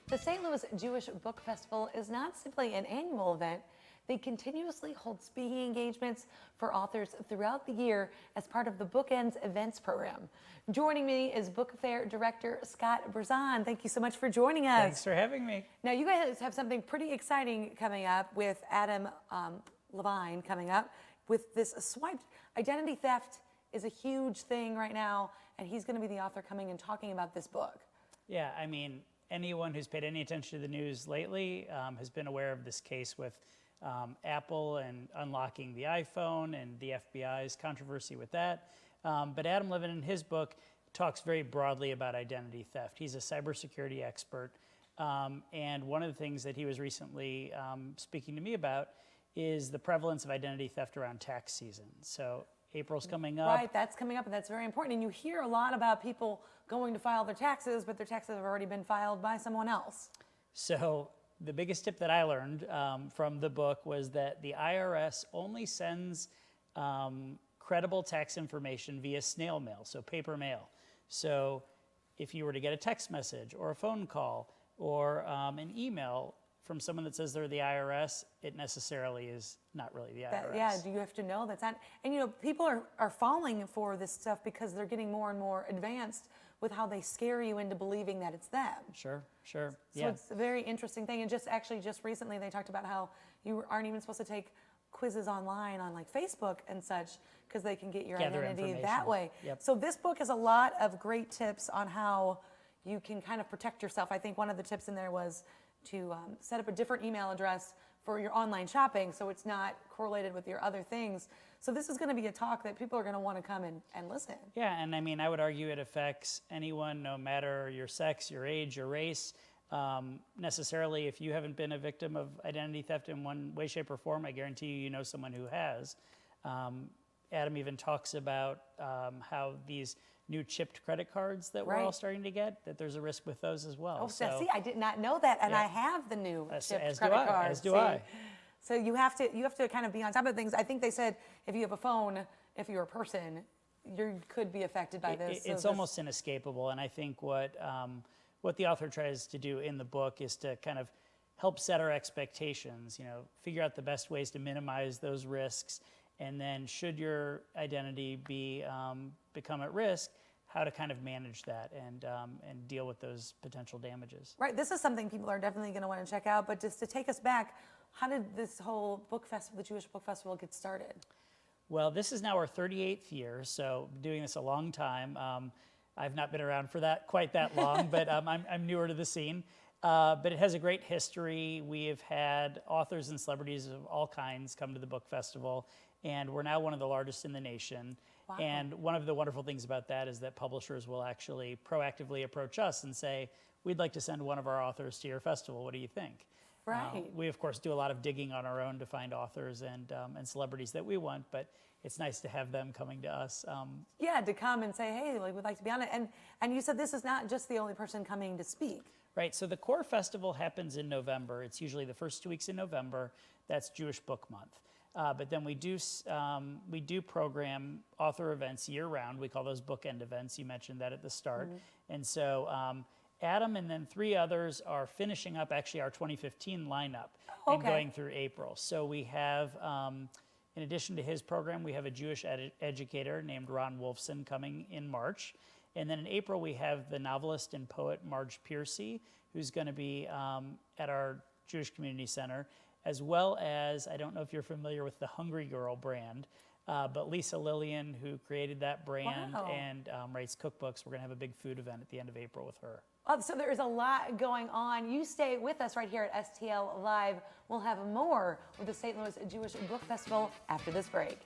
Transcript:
The St. Louis Jewish Book Festival is not simply an annual event. They continuously hold speaking engagements for authors throughout the year as part of the Bookends events program. Joining me is Book Fair Director Scott Berzon. Thank you so much for joining us. Thanks for having me. Now, you guys have something pretty exciting coming up with Adam Levin coming up with this swipe. Identity theft is a huge thing right now, and he's going to be the author coming and talking about this book. Yeah, I mean, anyone who's paid any attention to the news lately has been aware of this case with Apple and unlocking the iPhone and the FBI's controversy with that. But Adam Levin, in his book, talks very broadly about identity theft. He's a cybersecurity expert. And one of the things that he was recently speaking to me about is the prevalence of identity theft around tax season. So April's coming up. Right, that's coming up, and that's very important. And you hear a lot about people going to file their taxes, but their taxes have already been filed by someone else. So the biggest tip that I learned from the book was that the IRS only sends credible tax information via snail mail, so paper mail. So if you were to get a text message or a phone call or an email from someone that says they're the IRS, it necessarily is not really the IRS. Yeah, do you have to know that's not? And you know, people are falling for this stuff because they're getting more and more advanced with how they scare you into believing that it's them. Sure. So Yeah. it's a very interesting thing. And just recently they talked about how you aren't even supposed to take quizzes online on like Facebook and such because they can get your identity that way. Yep. So this book has a lot of great tips on how you can kind of protect yourself. I think one of the tips in there was to set up a different email address for your online shopping so it's not correlated with your other things. So this is going to be a talk that people are going to want to come and listen. Yeah, and I mean, I would argue it affects anyone, no matter your sex, your age, your race. Necessarily, if you haven't been a victim of identity theft in one way, shape, or form, I guarantee you know someone who has. Adam even talks about how these new chipped credit cards that we're all starting to get, that there's a risk with those as well. Oh, so, see, I did not know that, and I have the new chipped credit cards. As do I. So you have to kind of be on top of things. I think they said if you have a phone, if you're a person, you could be affected by this. It's almost inescapable, and I think what the author tries to do in the book is to kind of help set our expectations. You know, figure out the best ways to minimize those risks, and then should your identity be become at risk, how to kind of manage that and deal with those potential damages. Right. This is something people are definitely going to want to check out. But just to take us back, how did this whole book festival, the Jewish Book Festival, get started? Well, this is now our 38th year, so doing this a long time. I've not been around for quite that long, but I'm newer to the scene. But it has a great history. We have had authors and celebrities of all kinds come to the book festival, and we're now one of the largest in the nation. Wow. And one of the wonderful things about that is that publishers will actually proactively approach us and say, we'd like to send one of our authors to your festival. What do you think? Right. We, of course, do a lot of digging on our own to find authors and celebrities that we want, but it's nice to have them coming to us. Yeah, to come and say, hey, like, we'd like to be on it. And you said this is not just the only person coming to speak. Right, so the core festival happens in November. It's usually the first 2 weeks in November. That's Jewish Book Month. But then we do program author events year-round. We call those bookend events. You mentioned that at the start. Mm-hmm. And so Adam and then 3 others are finishing up actually our 2015 lineup and going through April. So we have, in addition to his program, we have a Jewish educator named Ron Wolfson coming in March. And then in April, we have the novelist and poet Marge Piercy, who's going to be at our Jewish Community Center, as well as, I don't know if you're familiar with the Hungry Girl brand, but Lisa Lillian, who created that brand and writes cookbooks. We're going to have a big food event at the end of April with her. Oh, so there is a lot going on. You stay with us right here at STL Live. We'll have more with the St. Louis Jewish Book Festival after this break.